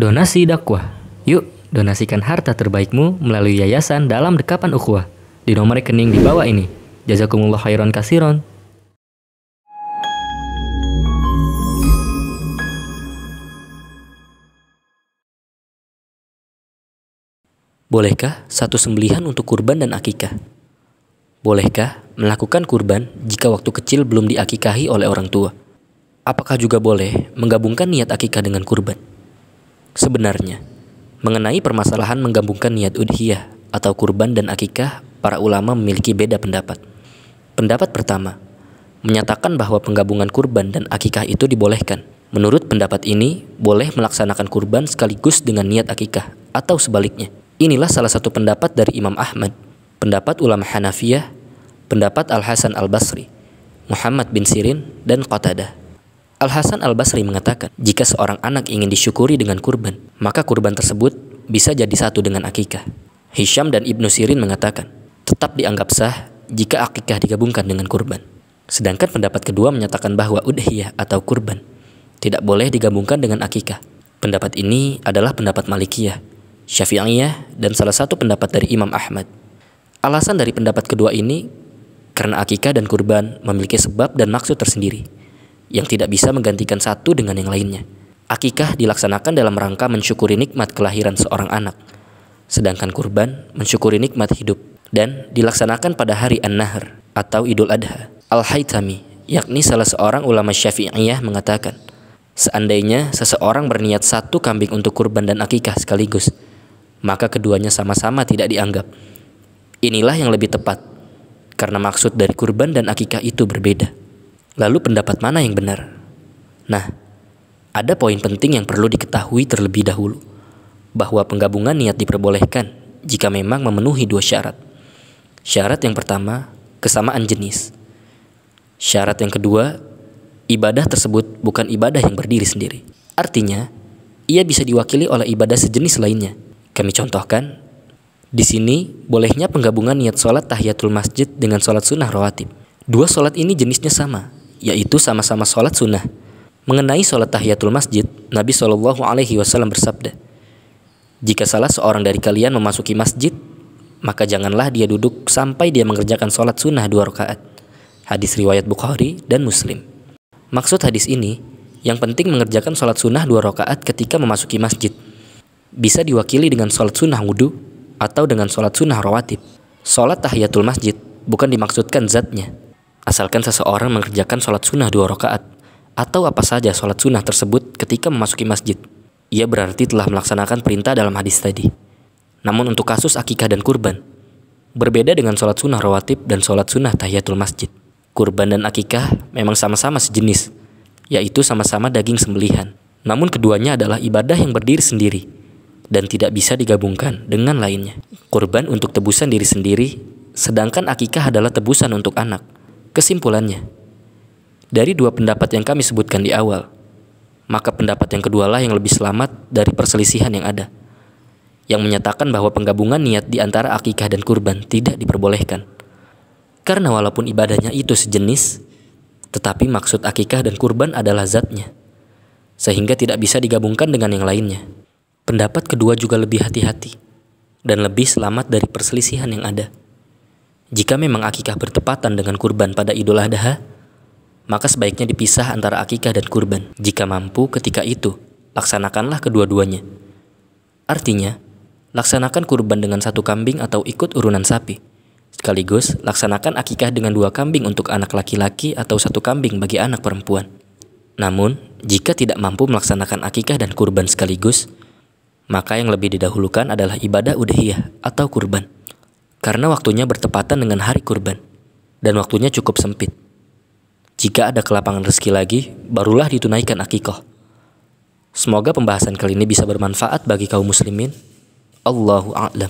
Donasi dakwah. Yuk, donasikan harta terbaikmu melalui yayasan dalam Dekapan Ukhuwah di nomor rekening di bawah ini. Jazakumullah khairan kasiron. Bolehkah satu sembelihan untuk kurban dan akikah? Bolehkah melakukan kurban jika waktu kecil belum diakikahi oleh orang tua? Apakah juga boleh menggabungkan niat akikah dengan kurban? Sebenarnya, mengenai permasalahan menggabungkan niat udhiyah atau kurban dan akikah, para ulama memiliki beda pendapat. Pendapat pertama, menyatakan bahwa penggabungan kurban dan akikah itu dibolehkan. Menurut pendapat ini, boleh melaksanakan kurban sekaligus dengan niat akikah, atau sebaliknya. Inilah salah satu pendapat dari Imam Ahmad, pendapat ulama Hanafiyah, pendapat Al-Hasan Al-Basri, Muhammad bin Sirin, dan Qatadah. Al-Hasan Al-Basri mengatakan, jika seorang anak ingin disyukuri dengan kurban, maka kurban tersebut bisa jadi satu dengan akikah. Hisham dan Ibnu Sirin mengatakan, tetap dianggap sah jika akikah digabungkan dengan kurban. Sedangkan pendapat kedua menyatakan bahwa udhiyah atau kurban tidak boleh digabungkan dengan akikah. Pendapat ini adalah pendapat Malikiyah, Syafi'iyah, dan salah satu pendapat dari Imam Ahmad. Alasan dari pendapat kedua ini, karena akikah dan kurban memiliki sebab dan maksud tersendiri, yang tidak bisa menggantikan satu dengan yang lainnya. Akikah dilaksanakan dalam rangka mensyukuri nikmat kelahiran seorang anak, sedangkan kurban mensyukuri nikmat hidup, dan dilaksanakan pada hari An-Nahr atau Idul Adha. Al-Haytami, yakni salah seorang ulama Syafi'iyah, mengatakan, seandainya seseorang berniat satu kambing untuk kurban dan akikah sekaligus, maka keduanya sama-sama tidak dianggap. Inilah yang lebih tepat, karena maksud dari kurban dan akikah itu berbeda. Lalu pendapat mana yang benar? Nah, ada poin penting yang perlu diketahui terlebih dahulu, bahwa penggabungan niat diperbolehkan jika memang memenuhi dua syarat. Syarat yang pertama, kesamaan jenis. Syarat yang kedua, ibadah tersebut bukan ibadah yang berdiri sendiri. Artinya, ia bisa diwakili oleh ibadah sejenis lainnya. Kami contohkan, di sini bolehnya penggabungan niat sholat tahiyatul masjid dengan sholat sunnah rawatib. Dua sholat ini jenisnya sama, yaitu sama-sama sholat sunnah. Mengenai sholat tahiyatul masjid, Nabi SAW bersabda, jika salah seorang dari kalian memasuki masjid, maka janganlah dia duduk sampai dia mengerjakan sholat sunnah 2 rakaat. Hadis riwayat Bukhari dan Muslim. Maksud hadis ini, yang penting mengerjakan sholat sunnah 2 rakaat ketika memasuki masjid. Bisa diwakili dengan sholat sunnah wudhu atau dengan sholat sunnah rawatib. Sholat tahiyatul masjid bukan dimaksudkan zatnya, asalkan seseorang mengerjakan sholat sunnah 2 rakaat atau apa saja sholat sunnah tersebut ketika memasuki masjid. Ia berarti telah melaksanakan perintah dalam hadis tadi. Namun untuk kasus akikah dan kurban, berbeda dengan sholat sunnah rawatib dan sholat sunnah tahiyatul masjid. Kurban dan akikah memang sama-sama sejenis, yaitu sama-sama daging sembelihan. Namun keduanya adalah ibadah yang berdiri sendiri dan tidak bisa digabungkan dengan lainnya. Kurban untuk tebusan diri sendiri, sedangkan akikah adalah tebusan untuk anak. Kesimpulannya, dari dua pendapat yang kami sebutkan di awal, maka pendapat yang kedualah yang lebih selamat dari perselisihan yang ada, yang menyatakan bahwa penggabungan niat di antara akikah dan kurban tidak diperbolehkan. Karena walaupun ibadahnya itu sejenis, tetapi maksud akikah dan kurban adalah zatnya, sehingga tidak bisa digabungkan dengan yang lainnya. Pendapat kedua juga lebih hati-hati dan lebih selamat dari perselisihan yang ada. Jika memang akikah bertepatan dengan kurban pada Idul Adha, maka sebaiknya dipisah antara akikah dan kurban. Jika mampu ketika itu, laksanakanlah kedua-duanya. Artinya, laksanakan kurban dengan 1 kambing atau ikut urunan sapi. Sekaligus, laksanakan akikah dengan 2 kambing untuk anak laki-laki atau 1 kambing bagi anak perempuan. Namun, jika tidak mampu melaksanakan akikah dan kurban sekaligus, maka yang lebih didahulukan adalah ibadah udhiyah atau kurban, karena waktunya bertepatan dengan hari kurban, dan waktunya cukup sempit. Jika ada kelapangan rezeki lagi, barulah ditunaikan akikah. Semoga pembahasan kali ini bisa bermanfaat bagi kaum muslimin. Allahu a'lam.